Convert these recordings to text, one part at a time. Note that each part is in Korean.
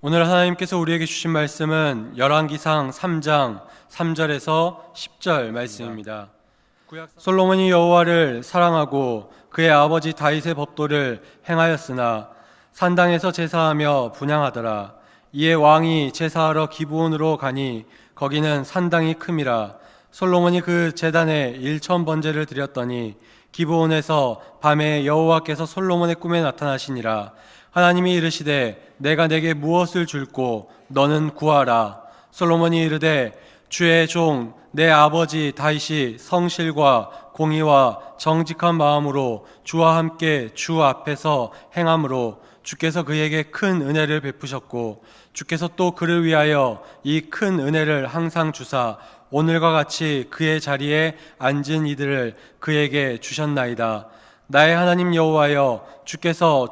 오늘 하나님께서 우리에게 주신 말씀은 열왕기상 3장 3절에서 10절 말씀입니다. 솔로몬이 여호와를 사랑하고 그의 아버지 다윗의 법도를 행하였으나 산당에서 제사하며 분향하더라. 이에 왕이 제사하러 기브온으로 가니 거기는 산당이 큼이라. 솔로몬이 그 제단에 1,000번제를 드렸더니 기브온에서 밤에 여호와께서 솔로몬의 꿈에 나타나시니라. 하나님이 이르시되 내가 내게 무엇을 줄꼬 너는 구하라. 솔로몬이 이르되 주의 종 내 아버지 다윗이 성실과 공의와 정직한 마음으로 주와 함께 주 앞에서 행함으로 주께서 그에게 큰 은혜를 베푸셨고 주께서 또 그를 위하여 이 큰 은혜를 항상 주사 오늘과 같이 그의 자리에 앉은 이들을 그에게 주셨나이다. 나의 하나님 여호와여, 주께서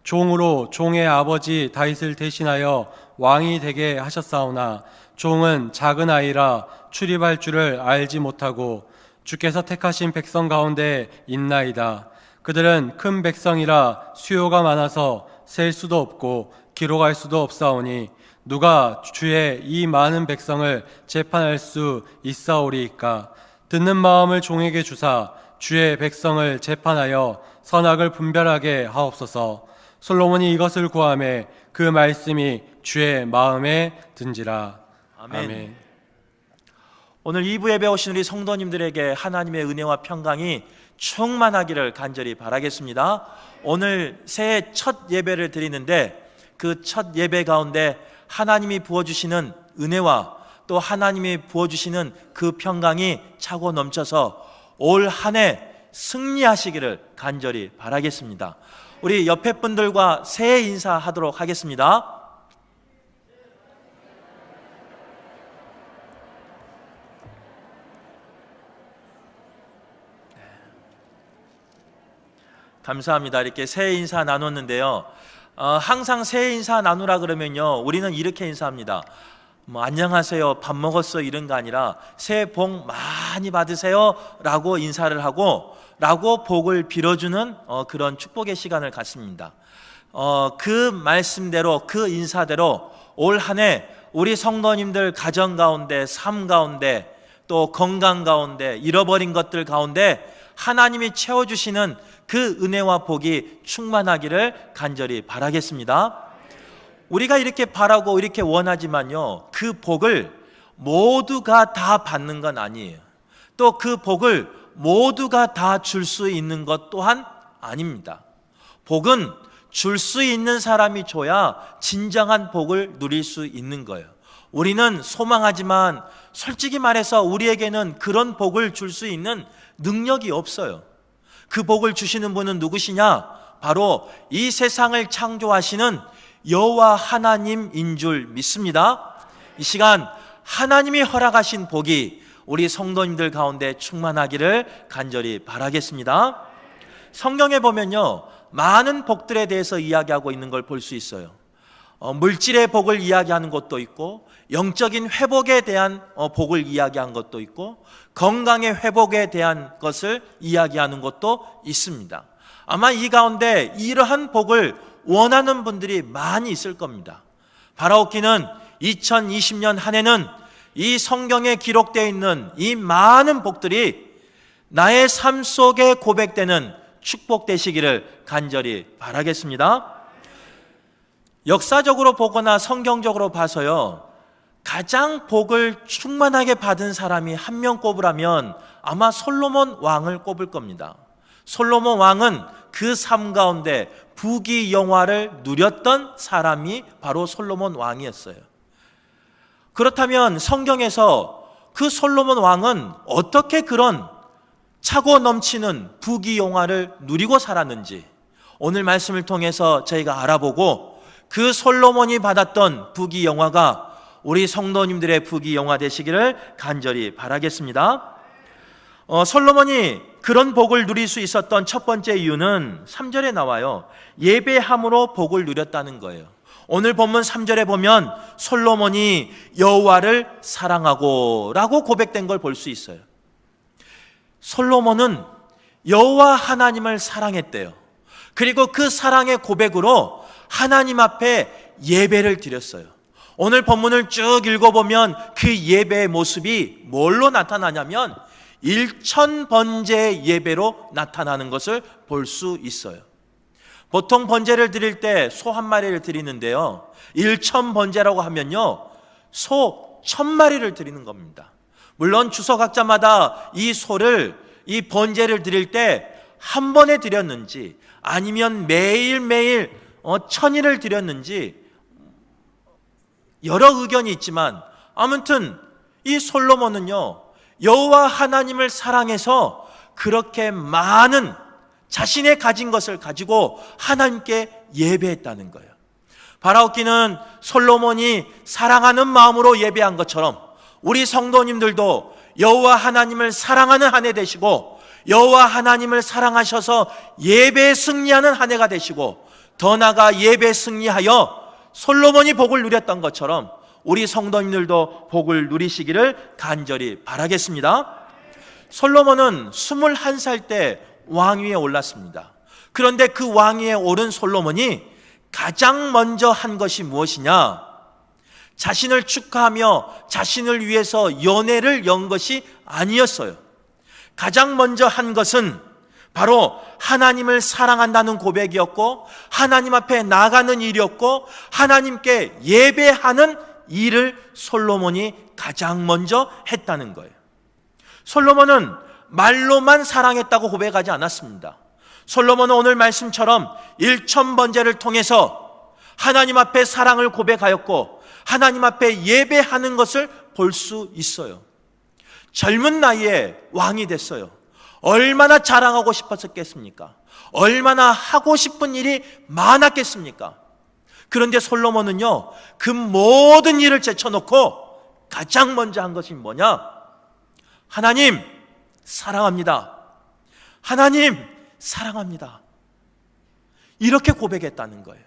종으로 종의 아버지 다윗을 대신하여 왕이 되게 하셨사오나 종은 작은 아이라 출입할 줄을 알지 못하고 주께서 택하신 백성 가운데 있나이다. 그들은 큰 백성이라 수요가 많아서 셀 수도 없고 기록할 수도 없사오니 누가 주의 이 많은 백성을 재판할 수 있사오리이까. 듣는 마음을 종에게 주사 주의 백성을 재판하여 선악을 분별하게 하옵소서. 솔로몬이 이것을 구하매 그 말씀이 주의 마음에 든지라. 아멘. 오늘 2부 예배 오신 우리 성도님들에게 하나님의 은혜와 평강이 충만하기를 간절히 바라겠습니다. 오늘 새해 첫 예배를 드리는데 그 첫 예배 가운데 하나님이 부어주시는 은혜와 또 하나님이 부어주시는 그 평강이 차고 넘쳐서 올 한 해 승리하시기를 간절히 바라겠습니다. 우리 옆에 분들과 새해 인사하도록 하겠습니다. 감사합니다. 이렇게 새해 인사 나눴는데요. 항상 새해 인사 나누라 그러면요, 우리는 이렇게 인사합니다. 안녕하세요, 밥 먹었어, 이런 거 아니라 새해 복 많이 받으세요 라고 인사를 하고 라고 복을 빌어주는 그런 축복의 시간을 갖습니다. 그 말씀대로 그 인사대로 올 한 해 우리 성도님들 가정 가운데, 삶 가운데, 또 건강 가운데, 잃어버린 것들 가운데 하나님이 채워주시는 그 은혜와 복이 충만하기를 간절히 바라겠습니다. 우리가 이렇게 바라고 이렇게 원하지만요, 그 복을 모두가 다 받는 건 아니에요. 또 그 복을 모두가 다 줄 수 있는 것 또한 아닙니다. 복은 줄 수 있는 사람이 줘야 진정한 복을 누릴 수 있는 거예요. 우리는 소망하지만 솔직히 말해서 우리에게는 그런 복을 줄 수 있는 능력이 없어요. 그 복을 주시는 분은 누구시냐? 바로 이 세상을 창조하시는 여호와 하나님인 줄 믿습니다. 이 시간 하나님이 허락하신 복이 우리 성도님들 가운데 충만하기를 간절히 바라겠습니다. 성경에 보면요, 많은 복들에 대해서 이야기하고 있는 걸 볼 수 있어요. 물질의 복을 이야기하는 것도 있고, 영적인 회복에 대한 복을 이야기한 것도 있고, 건강의 회복에 대한 것을 이야기하는 것도 있습니다. 아마 이 가운데 이러한 복을 원하는 분들이 많이 있을 겁니다. 바라옵기는 2020년 한 해는 이 성경에 기록되어 있는 이 많은 복들이 나의 삶 속에 고백되는 축복되시기를 간절히 바라겠습니다. 역사적으로 보거나 성경적으로 봐서요, 가장 복을 충만하게 받은 사람이 한 명 꼽으라면 아마 솔로몬 왕을 꼽을 겁니다. 솔로몬 왕은 그 삶 가운데 부귀영화를 누렸던 사람이 바로 솔로몬 왕이었어요. 그렇다면 성경에서 그 솔로몬 왕은 어떻게 그런 차고 넘치는 부귀영화를 누리고 살았는지 오늘 말씀을 통해서 저희가 알아보고 그 솔로몬이 받았던 부귀영화가 우리 성도님들의 부귀영화 되시기를 간절히 바라겠습니다. 솔로몬이 그런 복을 누릴 수 있었던 첫 번째 이유는 3절에 나와요. 예배함으로 복을 누렸다는 거예요. 오늘 본문 3절에 보면 솔로몬이 여호와를 사랑하고 라고 고백된 걸 볼 수 있어요. 솔로몬은 여호와 하나님을 사랑했대요. 그리고 그 사랑의 고백으로 하나님 앞에 예배를 드렸어요. 오늘 본문을 쭉 읽어보면 그 예배의 모습이 뭘로 나타나냐면 1000번제 예배로 나타나는 것을 볼 수 있어요. 보통 번제를 드릴 때 소 한 마리를 드리는데요, 1000번제라고 하면요, 소 1000마리를 드리는 겁니다. 물론 주석학자마다 이 번제를 드릴 때 한 번에 드렸는지 아니면 매일매일 1000일을 드렸는지 여러 의견이 있지만, 아무튼 이 솔로몬은요, 여호와 하나님을 사랑해서 그렇게 많은 자신의 가진 것을 가지고 하나님께 예배했다는 거예요. 바라옵기는 솔로몬이 사랑하는 마음으로 예배한 것처럼 우리 성도님들도 여호와 하나님을 사랑하는 한 해 되시고, 여호와 하나님을 사랑하셔서 예배에 승리하는 한 해가 되시고, 더 나아가 예배에 승리하여 솔로몬이 복을 누렸던 것처럼 우리 성도님들도 복을 누리시기를 간절히 바라겠습니다. 솔로몬은 21살 때 왕위에 올랐습니다. 그런데 그 왕위에 오른 솔로몬이 가장 먼저 한 것이 무엇이냐? 자신을 축하하며 자신을 위해서 연회를 연 것이 아니었어요. 가장 먼저 한 것은 바로 하나님을 사랑한다는 고백이었고, 하나님 앞에 나가는 일이었고, 하나님께 예배하는 일을 솔로몬이 가장 먼저 했다는 거예요. 솔로몬은 말로만 사랑했다고 고백하지 않았습니다. 솔로몬은 오늘 말씀처럼 1000번제를 통해서 하나님 앞에 사랑을 고백하였고, 하나님 앞에 예배하는 것을 볼 수 있어요. 젊은 나이에 왕이 됐어요. 얼마나 자랑하고 싶었겠습니까? 얼마나 하고 싶은 일이 많았겠습니까? 그런데 솔로몬은요, 그 모든 일을 제쳐놓고 가장 먼저 한 것이 뭐냐? 하나님 사랑합니다. 하나님 사랑합니다. 이렇게 고백했다는 거예요.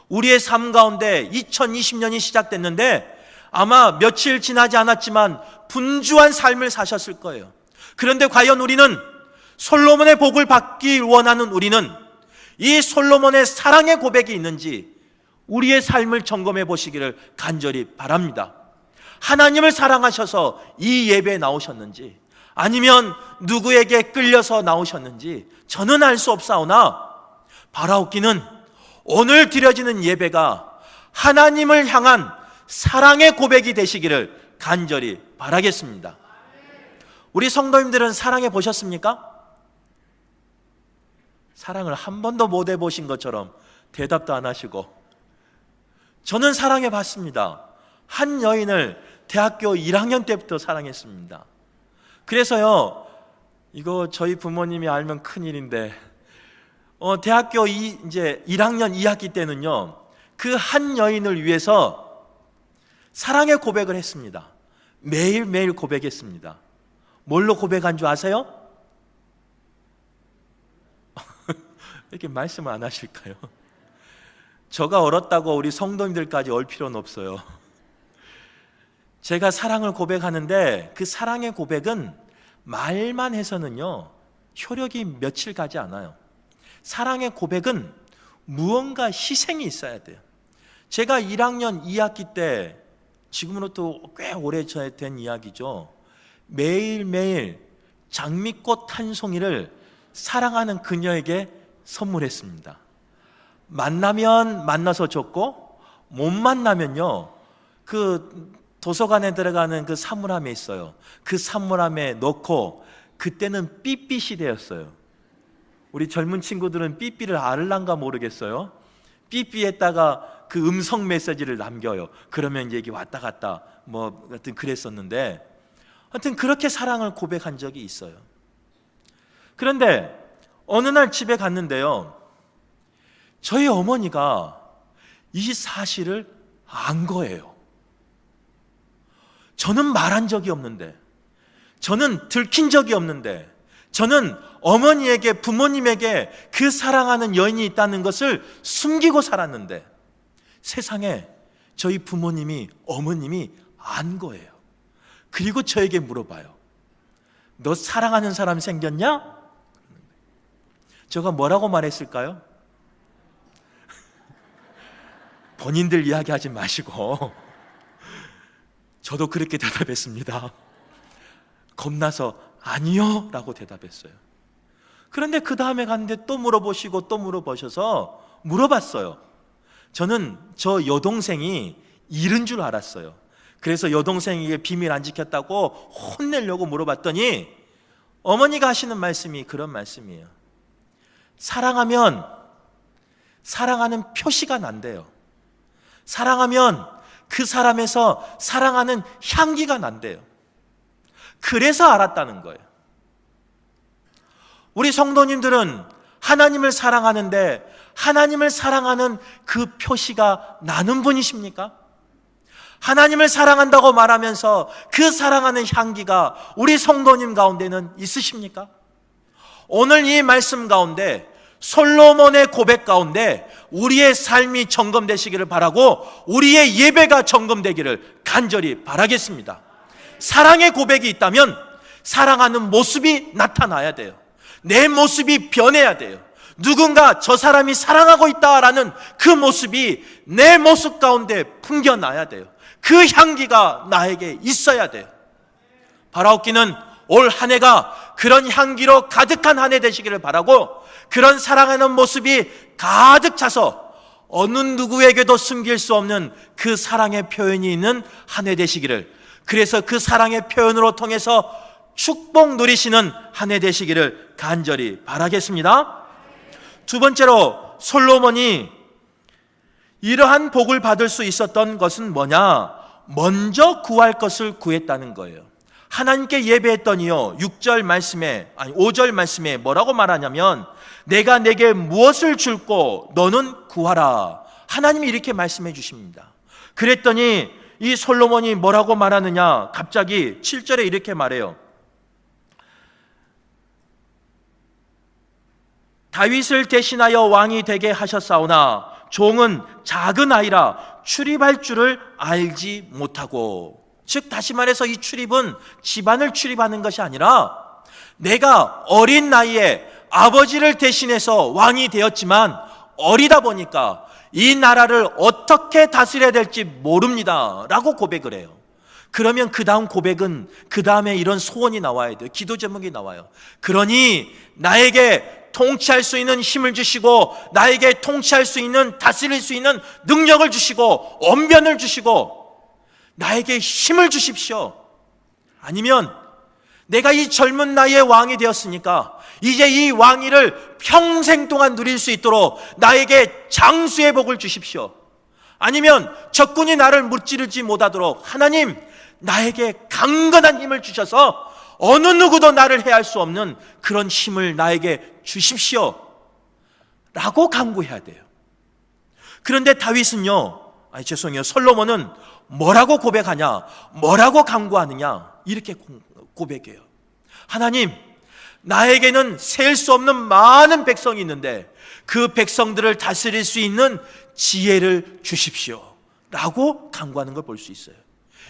우리의 삶 가운데 2020년이 시작됐는데 아마 며칠 지나지 않았지만 분주한 삶을 사셨을 거예요. 그런데 과연 우리는, 솔로몬의 복을 받기 원하는 우리는 이 솔로몬의 사랑의 고백이 있는지 우리의 삶을 점검해 보시기를 간절히 바랍니다. 하나님을 사랑하셔서 이 예배에 나오셨는지, 아니면 누구에게 끌려서 나오셨는지 저는 알 수 없사오나, 바라옵기는 오늘 드려지는 예배가 하나님을 향한 사랑의 고백이 되시기를 간절히 바라겠습니다. 우리 성도님들은 사랑해 보셨습니까? 사랑을 한 번도 못 해보신 것처럼 대답도 안 하시고, 저는 사랑해 봤습니다. 한 여인을 대학교 1학년 때부터 사랑했습니다. 그래서요, 이거 저희 부모님이 알면 큰일인데, 대학교 이제 1학년 2학기 때는요, 그 한 여인을 위해서 사랑의 고백을 했습니다. 매일매일 고백했습니다. 뭘로 고백한 줄 아세요? 이렇게 말씀을 안 하실까요? 저가 얼었다고 우리 성도님들까지 얼 필요는 없어요. 제가 사랑을 고백하는데 그 사랑의 고백은 말만 해서는요, 효력이 며칠 가지 않아요. 사랑의 고백은 무언가 희생이 있어야 돼요. 제가 1학년 2학기 때, 지금으로부터 꽤 오래된 이야기죠, 매일매일 장미꽃 한 송이를 사랑하는 그녀에게 선물했습니다. 만나면 만나서 줬고, 못 만나면요, 그 도서관에 들어가는 그 사물함에 있어요. 그 사물함에 넣고, 그때는 삐삐 시대였어요. 우리 젊은 친구들은 삐삐를 알란가 모르겠어요. 삐삐에다가 그 음성 메시지를 남겨요. 그러면 이제 이게 왔다 갔다 뭐 하여튼 그랬었는데, 하여튼 그렇게 사랑을 고백한 적이 있어요. 그런데 어느 날 집에 갔는데요, 저희 어머니가 이 사실을 안 거예요. 저는 말한 적이 없는데, 저는 들킨 적이 없는데, 저는 어머니에게, 부모님에게 그 사랑하는 여인이 있다는 것을 숨기고 살았는데, 세상에 저희 부모님이, 어머님이 안 거예요. 그리고 저에게 물어봐요. 너 사랑하는 사람 생겼냐? 제가 뭐라고 말했을까요? 본인들 이야기하지 마시고 저도 그렇게 대답했습니다. 겁나서 아니요 라고 대답했어요. 그런데 그 다음에 갔는데 또 물어보시고 또 물어보셔서 물어봤어요. 저는 저 여동생이 잃은 줄 알았어요. 그래서 여동생에게 비밀 안 지켰다고 혼내려고 물어봤더니 어머니가 하시는 말씀이 그런 말씀이에요. 사랑하면 사랑하는 표시가 난대요. 사랑하면 그 사람에서 사랑하는 향기가 난대요. 그래서 알았다는 거예요. 우리 성도님들은 하나님을 사랑하는데 하나님을 사랑하는 그 표시가 나는 분이십니까? 하나님을 사랑한다고 말하면서 그 사랑하는 향기가 우리 성도님 가운데는 있으십니까? 오늘 이 말씀 가운데 솔로몬의 고백 가운데 우리의 삶이 점검되시기를 바라고 우리의 예배가 점검되기를 간절히 바라겠습니다. 사랑의 고백이 있다면 사랑하는 모습이 나타나야 돼요. 내 모습이 변해야 돼요. 누군가 저 사람이 사랑하고 있다라는 그 모습이 내 모습 가운데 풍겨나야 돼요. 그 향기가 나에게 있어야 돼요. 바라옵기는 올 한 해가 그런 향기로 가득한 한 해 되시기를 바라고 그런 사랑하는 모습이 가득 차서 어느 누구에게도 숨길 수 없는 그 사랑의 표현이 있는 한 해 되시기를, 그래서 그 사랑의 표현으로 통해서 축복 누리시는 한 해 되시기를 간절히 바라겠습니다. 두 번째로 솔로몬이 이러한 복을 받을 수 있었던 것은 뭐냐? 먼저 구할 것을 구했다는 거예요. 하나님께 예배했더니요 5절 말씀에 뭐라고 말하냐면 내가 내게 무엇을 줄고 너는 구하라. 하나님이 이렇게 말씀해 주십니다. 그랬더니 이 솔로몬이 뭐라고 말하느냐? 갑자기 7절에 이렇게 말해요. 다윗을 대신하여 왕이 되게 하셨사오나 종은 작은 아이라 출입할 줄을 알지 못하고, 즉 다시 말해서 이 출입은 집안을 출입하는 것이 아니라 내가 어린 나이에 아버지를 대신해서 왕이 되었지만 어리다 보니까 이 나라를 어떻게 다스려야 될지 모릅니다 라고 고백을 해요. 그러면 그 다음 고백은 그 다음에 이런 소원이 나와야 돼요. 기도 제목이 나와요. 그러니 나에게 통치할 수 있는 힘을 주시고 나에게 통치할 수 있는, 다스릴 수 있는 능력을 주시고 언변을 주시고 나에게 힘을 주십시오. 아니면 내가 이 젊은 나이에 왕이 되었으니까 이제 이 왕위를 평생 동안 누릴 수 있도록 나에게 장수의 복을 주십시오. 아니면 적군이 나를 무찌르지 못하도록 하나님 나에게 강건한 힘을 주셔서 어느 누구도 나를 해할 수 없는 그런 힘을 나에게 주십시오 라고 간구해야 돼요. 그런데 다윗은요, 솔로몬은 뭐라고 고백하냐, 뭐라고 간구하느냐, 이렇게 고백해요. 하나님, 나에게는 셀 수 없는 많은 백성이 있는데 그 백성들을 다스릴 수 있는 지혜를 주십시오 라고 간구하는 걸 볼 수 있어요.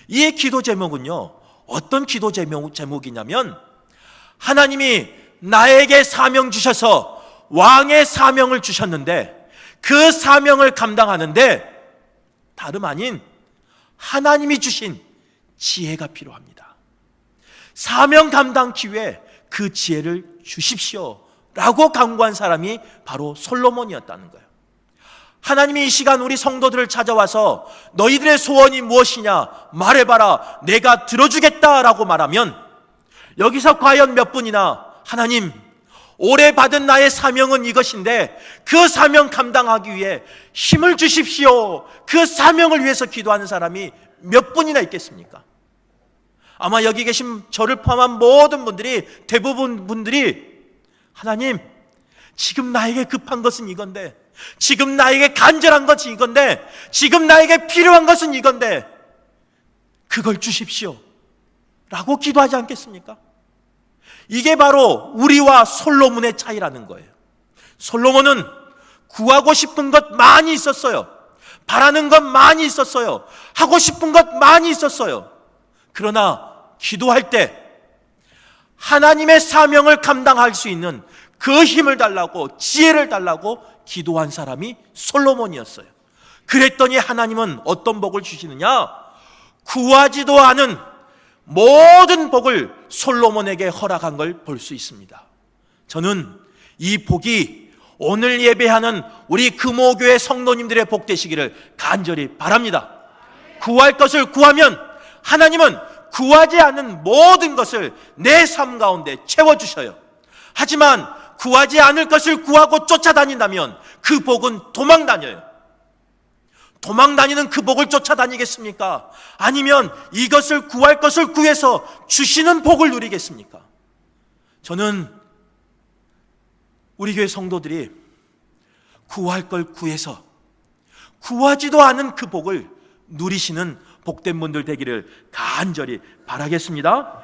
이 기도 제목은요 어떤 기도 제목이냐면 하나님이 나에게 사명 주셔서 왕의 사명을 주셨는데 그 사명을 감당하는데 다름 아닌 하나님이 주신 지혜가 필요합니다. 사명 감당 기회에 그 지혜를 주십시오 라고 간구한 사람이 바로 솔로몬이었다는 거예요. 하나님이 이 시간 우리 성도들을 찾아와서 너희들의 소원이 무엇이냐 말해봐라 내가 들어주겠다라고 말하면 여기서 과연 몇 분이나 하나님 올해 받은 나의 사명은 이것인데 그 사명 감당하기 위해 힘을 주십시오, 그 사명을 위해서 기도하는 사람이 몇 분이나 있겠습니까? 아마 여기 계신 저를 포함한 모든 분들이, 대부분 분들이 하나님 지금 나에게 급한 것은 이건데, 지금 나에게 간절한 것이 이건데, 지금 나에게 필요한 것은 이건데 그걸 주십시오 라고 기도하지 않겠습니까? 이게 바로 우리와 솔로몬의 차이라는 거예요. 솔로몬은 구하고 싶은 것 많이 있었어요. 바라는 것 많이 있었어요. 하고 싶은 것 많이 있었어요. 그러나 기도할 때 하나님의 사명을 감당할 수 있는 그 힘을 달라고, 지혜를 달라고 기도한 사람이 솔로몬이었어요. 그랬더니 하나님은 어떤 복을 주시느냐? 구하지도 않은 모든 복을 솔로몬에게 허락한 걸 볼 수 있습니다. 저는 이 복이 오늘 예배하는 우리 금호교회 성도님들의 복 되시기를 간절히 바랍니다. 구할 것을 구하면 하나님은 구하지 않은 모든 것을 내 삶 가운데 채워주셔요. 하지만 구하지 않을 것을 구하고 쫓아다닌다면 그 복은 도망다녀요. 도망다니는 그 복을 쫓아다니겠습니까? 아니면 이것을 구할 것을 구해서 주시는 복을 누리겠습니까? 저는 우리 교회 성도들이 구할 걸 구해서 구하지도 않은 그 복을 누리시는 복된 분들 되기를 간절히 바라겠습니다.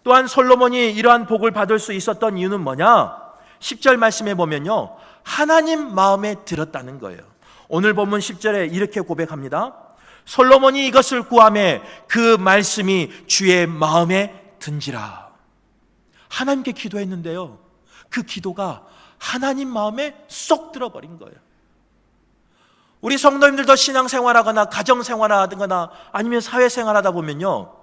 또한 솔로몬이 이러한 복을 받을 수 있었던 이유는 뭐냐? 10절 말씀에 보면요, 하나님 마음에 들었다는 거예요. 오늘 본문 10절에 이렇게 고백합니다. 솔로몬이 이것을 구하매 그 말씀이 주의 마음에 든지라. 하나님께 기도했는데요, 그 기도가 하나님 마음에 쏙 들어버린 거예요. 우리 성도님들도 신앙생활하거나 가정생활하거나 아니면 사회생활하다 보면요,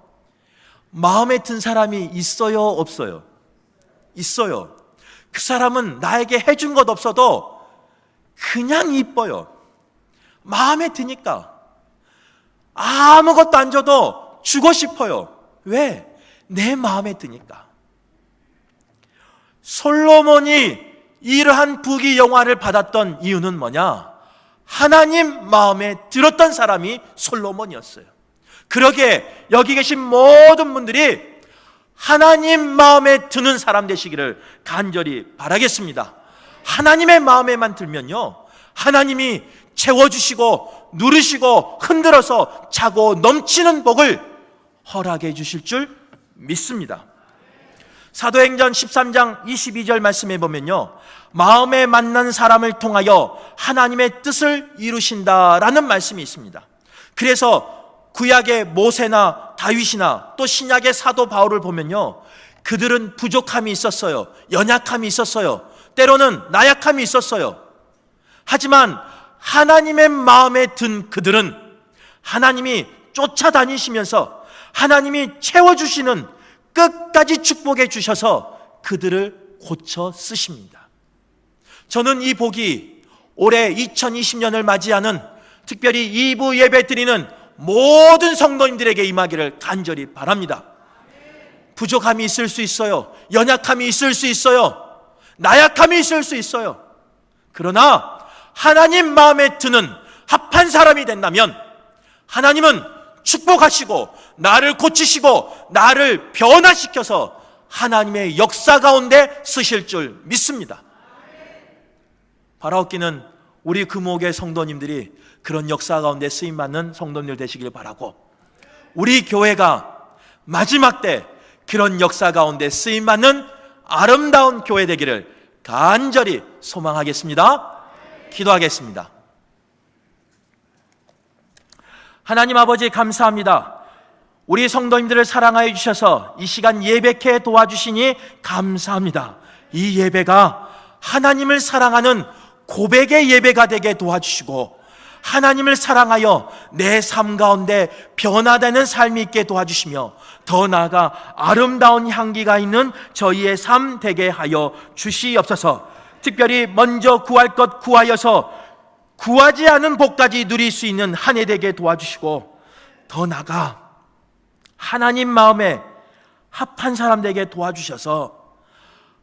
마음에 든 사람이 있어요, 없어요? 있어요. 그 사람은 나에게 해준 것 없어도 그냥 이뻐요. 마음에 드니까 아무것도 안 줘도 주고 싶어요. 왜? 내 마음에 드니까. 솔로몬이 이러한 부귀영화를 받았던 이유는 뭐냐? 하나님 마음에 들었던 사람이 솔로몬이었어요. 그러기에 여기 계신 모든 분들이 하나님 마음에 드는 사람 되시기를 간절히 바라겠습니다. 하나님의 마음에만 들면요, 하나님이 채워주시고 누르시고 흔들어서 차고 넘치는 복을 허락해 주실 줄 믿습니다. 사도행전 13장 22절 말씀에 보면요, 마음에 맞는 사람을 통하여 하나님의 뜻을 이루신다라는 말씀이 있습니다. 그래서 구약의 모세나 다윗이나 또 신약의 사도 바울을 보면요, 그들은 부족함이 있었어요. 연약함이 있었어요. 때로는 나약함이 있었어요. 하지만 하나님의 마음에 든 그들은 하나님이 쫓아다니시면서 하나님이 채워주시는 끝까지 축복해 주셔서 그들을 고쳐 쓰십니다. 저는 이 복이 올해 2020년을 맞이하는 특별히 2부 예배 드리는 모든 성도님들에게 임하기를 간절히 바랍니다. 부족함이 있을 수 있어요. 연약함이 있을 수 있어요. 나약함이 있을 수 있어요. 그러나 하나님 마음에 드는 합한 사람이 된다면 하나님은 축복하시고 나를 고치시고 나를 변화시켜서 하나님의 역사 가운데 쓰실 줄 믿습니다. 바라옵기는 우리 금옥의 성도님들이 그런 역사 가운데 쓰임받는 성도님들 되시길 바라고, 우리 교회가 마지막 때 그런 역사 가운데 쓰임받는 아름다운 교회 되기를 간절히 소망하겠습니다. 기도하겠습니다. 하나님 아버지 감사합니다. 우리 성도님들을 사랑하여 주셔서 이 시간 예배케 도와주시니 감사합니다. 이 예배가 하나님을 사랑하는 고백의 예배가 되게 도와주시고 하나님을 사랑하여 내 삶 가운데 변화되는 삶이 있게 도와주시며 더 나아가 아름다운 향기가 있는 저희의 삶 되게 하여 주시옵소서. 특별히 먼저 구할 것 구하여서 구하지 않은 복까지 누릴 수 있는 한 해 되게 도와주시고 더 나아가 하나님 마음에 합한 사람 되게 도와주셔서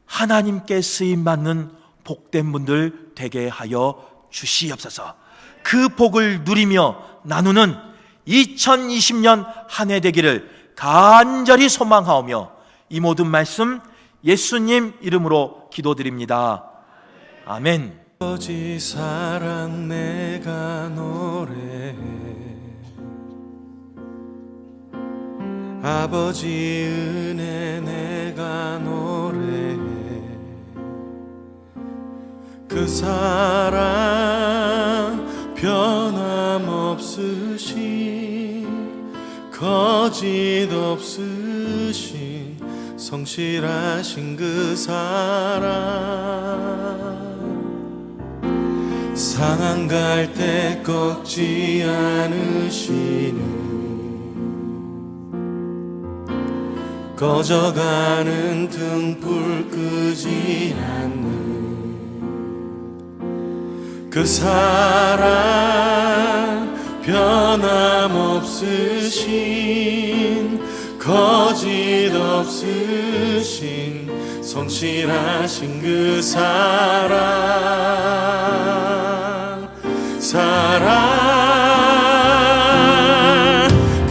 하나님께 쓰임받는 복된 분들 되게 하여 주시옵소서. 그 복을 누리며 나누는 2020년 한 해 되기를 간절히 소망하오며 이 모든 말씀 예수님 이름으로 기도드립니다. 아멘. 아버지 사랑 내가 노래해, 아버지 은혜 내가 노래해, 그 사랑 변함없으신 거짓 없으신 성실하신 그 사랑 상한 갈 때 꺾지 않으시는 꺼져가는 등불 끄지 않는 그 사랑 변함없으신 거짓 없으신 성실하신 그 사랑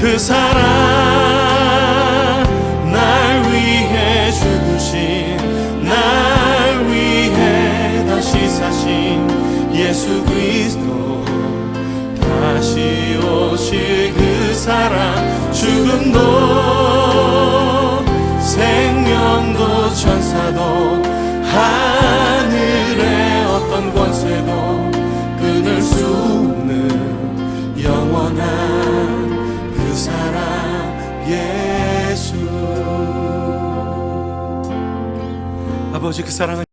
그 사랑 날 위해 죽으신 날 위해 다시 사신 예수 그리스도 다시 오실 그 사랑 죽음도 생명도 천사도 하늘의 어떤 권세도 끊을 수 없는 영원한 그 사랑 예수. 아버지 그 사랑을